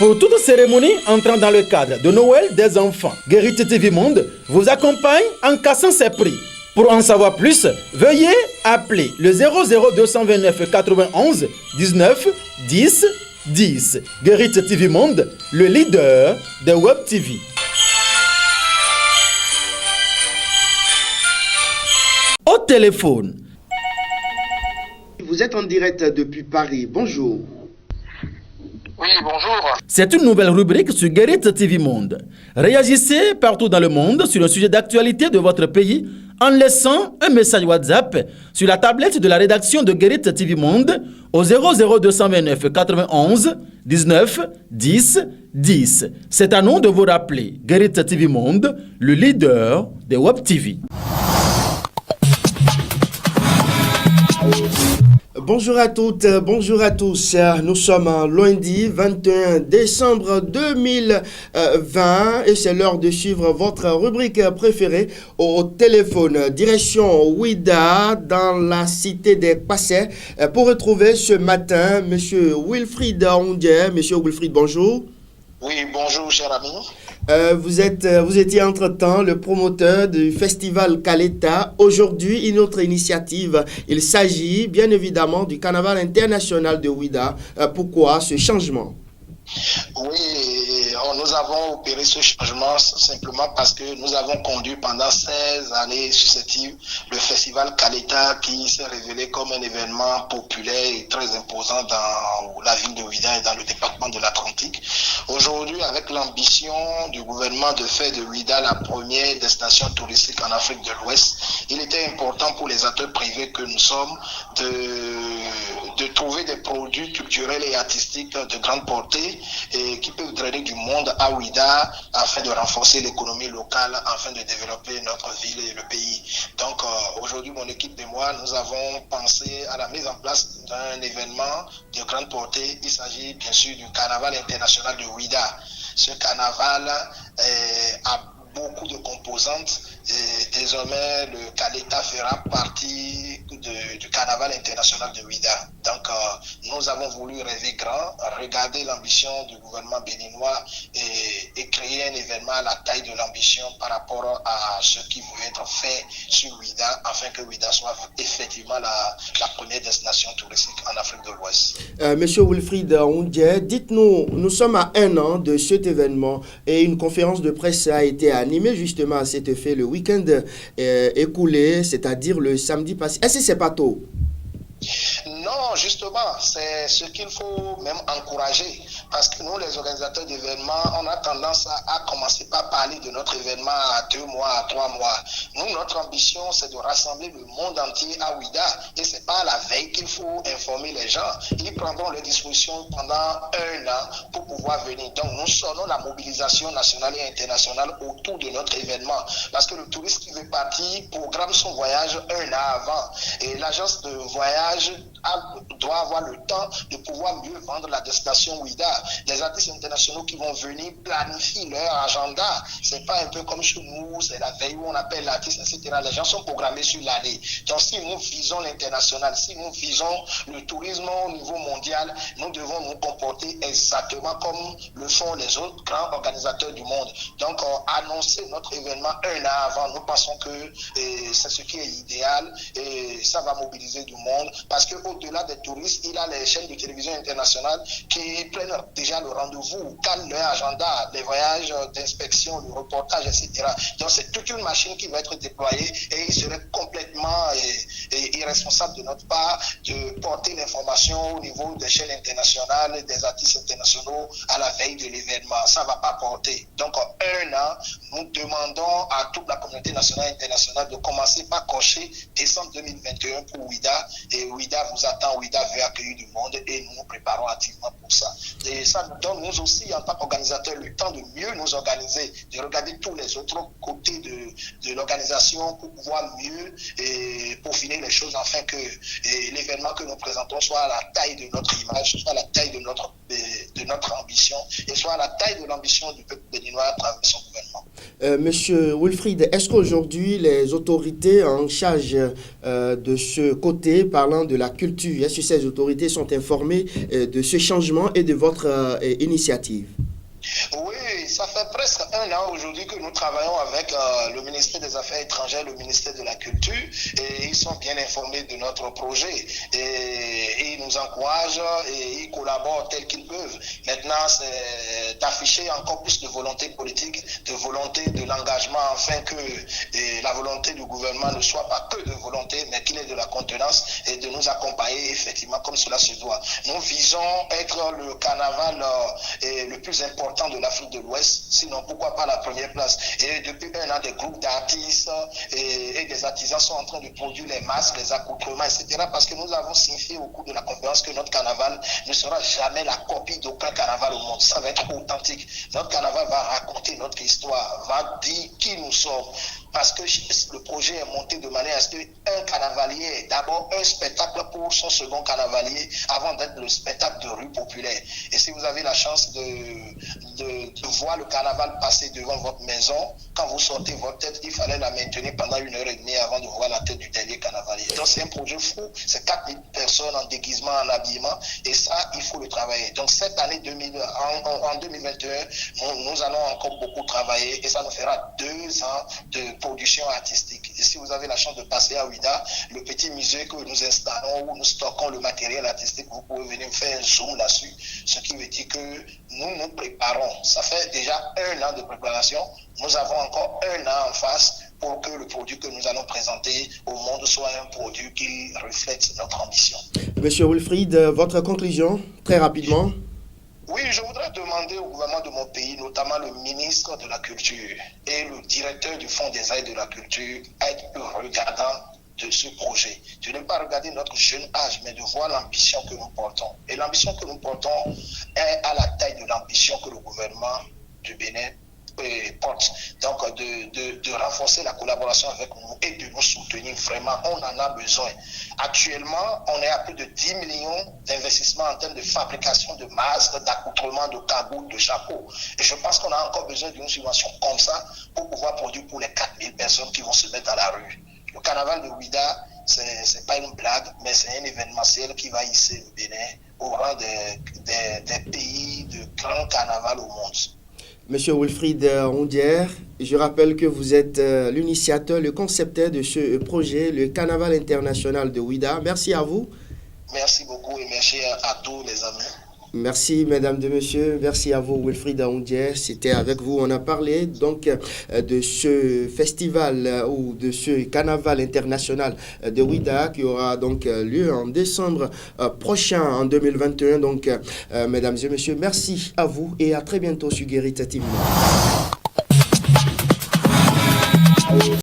Pour toute cérémonie entrant dans le cadre de Noël des enfants, Guérite TV Monde vous accompagne en cassant ses prix. Pour en savoir plus, veuillez appeler le 00229 91 19 10 10. Guérite TV Monde, le leader de Web TV. Au téléphone. Vous êtes en direct depuis Paris. Bonjour. Oui, bonjour. C'est une nouvelle rubrique sur Guérite TV Monde. Réagissez partout dans le monde sur un sujet d'actualité de votre pays en laissant un message WhatsApp sur la tablette de la rédaction de Guérite TV Monde au 00229 91 19 10 10. C'est à nous de vous rappeler Guérite TV Monde, le leader des Web TV. Bonjour à toutes, bonjour à tous. Nous sommes lundi 21 décembre 2020 et c'est l'heure de suivre votre rubrique préférée au téléphone. Direction Ouida dans la cité des Passais pour retrouver ce matin M. Wilfried Ondié. Monsieur Wilfried, bonjour. Oui, bonjour, cher ami. Vous étiez entre-temps le promoteur du festival Kaleta. Aujourd'hui, une autre initiative. Il s'agit bien évidemment du Carnaval international de Ouida. Pourquoi ce changement? Oui, nous avons opéré ce changement simplement parce que nous avons conduit pendant 16 années successives le festival Kaleta qui s'est révélé comme un événement populaire et très imposant dans la ville de Ouida et dans le département de l'Atlantique. Aujourd'hui, avec l'ambition du gouvernement de faire de Ouida la première destination touristique en Afrique de l'Ouest, il était important pour les acteurs privés que nous sommes de trouver des produits culturels et artistiques de grande portée et qui peuvent drainer du monde à Ouida afin de renforcer l'économie locale, afin de développer notre ville et le pays. Donc aujourd'hui, mon équipe et moi, nous avons pensé à la mise en place d'un événement de grande portée. Il s'agit bien sûr du Carnaval international de Ouida. Ce carnaval a beaucoup de composantes et désormais le Kaleta fera partie du Carnaval international de Ouida. Donc nous avons voulu rêver grand, regarder l'ambition du gouvernement béninois et créer un événement à la taille de l'ambition par rapport à ce qui veut être fait sur Ouida afin que Ouida soit effectivement la première destination touristique en Afrique de l'Ouest. Monsieur Wilfried Ondié, dites-nous, nous sommes à 1 an de cet événement et une conférence de presse a été animée justement à cet effet le week-end écoulé, c'est-à-dire le samedi passé. Est-ce que c'est pas tôt? Non, justement, c'est ce qu'il faut même encourager. Parce que nous, les organisateurs d'événements, on a tendance à commencer par parler de notre événement à 2 mois, à 3 mois. Nous, notre ambition, c'est de rassembler le monde entier à Ouida. Et c'est pas à la veille qu'il faut informer les gens. Ils prendront les dispositions pendant 1 an pour pouvoir venir. Donc, nous sonnons la mobilisation nationale et internationale autour de notre événement. Parce que le touriste qui veut partir programme son voyage 1 an avant. Et l'agence de voyage doit avoir le temps de pouvoir mieux vendre la destination Ouida. Les artistes internationaux qui vont venir planifient leur agenda. C'est pas un peu comme chez nous, c'est la veille où on appelle l'artiste, etc. Les gens sont programmés sur l'année. Donc si nous visons l'international, si nous visons le tourisme au niveau mondial, nous devons nous comporter exactement comme le font les autres grands organisateurs du monde. Donc annoncer notre événement 1 an avant, nous pensons que c'est ce qui est idéal et ça va mobiliser du monde parce que au-delà des touristes, il y a les chaînes de télévision internationales qui prennent déjà le rendez-vous, calent leur agenda, les voyages d'inspection, le reportage, etc. Donc c'est toute une machine qui va être déployée et il serait complètement irresponsable de notre part de porter l'information au niveau des chaînes internationales, des artistes internationaux à la veille de l'événement. Ça ne va pas porter. Donc 1 an, nous demandons à toute la communauté nationale et internationale de commencer par cocher décembre 2021 pour Ouida et Ouida vous attend, Ouida veut accueillir du monde et nous nous préparons activement pour ça. Et ça nous donne, nous aussi, en tant qu'organisateurs, le temps de mieux nous organiser, de regarder tous les autres côtés de l'organisation pour pouvoir mieux peaufiner les choses afin que l'événement que nous présentons soit à la taille de notre image, soit à la taille de notre ambition et soit à la taille de l'ambition du peuple béninois à travers son gouvernement. Monsieur Wilfried, est-ce qu'aujourd'hui les autorités en charge de ce côté, parlant de la culture, est-ce que ces autorités sont informées de ce changement et de votre initiative? Oui, ça fait presque 1 an aujourd'hui que nous travaillons avec le ministère des Affaires étrangères, le ministère de la Culture, et ils sont bien informés de notre projet. Et ils nous encouragent et ils collaborent tel qu'ils peuvent. Maintenant, c'est d'afficher encore plus de volonté politique, de volonté de l'engagement, afin que la volonté du gouvernement ne soit pas que de volonté, mais qu'il ait de la contenance et de nous accompagner effectivement comme cela se doit. Nous visons être le carnaval le plus important de l'Afrique de l'Ouest, sinon pourquoi pas la première place. Et depuis 1 an, des groupes d'artistes et des artisans sont en train de produire les masques, les accoutrements, etc. Parce que nous avons signifié au cours de la conférence que notre carnaval ne sera jamais la copie d'aucun carnaval au monde. Ça va être authentique. Notre carnaval va raconter notre histoire, va dire qui nous sommes. Parce que le projet est monté de manière à ce qu'un carnavalier est d'abord un spectacle pour son second carnavalier avant d'être le spectacle de rue populaire. Et si vous avez la chance de voir le carnaval passer devant votre maison, quand vous sortez votre tête, il fallait la maintenir pendant 1h30 avant de voir la tête du dernier carnavalier. Donc c'est un projet fou, c'est 4000 personnes en déguisement, en habillement, et ça, il faut le travailler. Donc cette année en 2021, nous allons encore beaucoup travailler et ça nous fera 2 ans de production artistique. Et si vous avez la chance de passer à Ouida, le petit musée que nous installons où nous stockons le matériel artistique, vous pouvez venir faire un zoom là-dessus, ce qui veut dire que nous nous préparons. Ça fait déjà 1 an de préparation. Nous avons encore 1 an en face pour que le produit que nous allons présenter au monde soit un produit qui reflète notre ambition. Monsieur Wilfried, votre conclusion, très rapidement. Oui, je voudrais demander au gouvernement de mon pays, notamment le ministre de la Culture et le directeur du Fonds des aides de la culture, à être plus regardant de ce projet. De ne pas regarder notre jeune âge, mais de voir l'ambition que nous portons. Et l'ambition que nous portons est à la taille de l'ambition que le gouvernement du Bénin porte. Donc, de renforcer la collaboration avec nous et de nous soutenir vraiment. On en a besoin. Actuellement, on est à plus de 10 millions d'investissements en termes de fabrication de masques, d'accoutrements, de cagoutes, de chapeaux. Et je pense qu'on a encore besoin d'une subvention comme ça pour pouvoir produire pour les 4000 personnes qui vont se mettre dans la rue. Le carnaval de Ouida, c'est pas une blague, mais c'est un événementiel qui va hisser le Bénin au rang des pays de grand carnaval au monde. Monsieur Wilfried Ondière, je rappelle que vous êtes l'initiateur, le concepteur de ce projet, le Carnaval international de Ouida. Merci à vous. Merci beaucoup et merci à tous les amis. Merci, mesdames et messieurs. Merci à vous, Wilfried Ondière. C'était avec vous. On a parlé donc de ce festival ou de ce carnaval international de Ouida qui aura donc lieu en décembre prochain, en 2021. Donc, mesdames et messieurs, merci à vous et à très bientôt sur Guérita TV.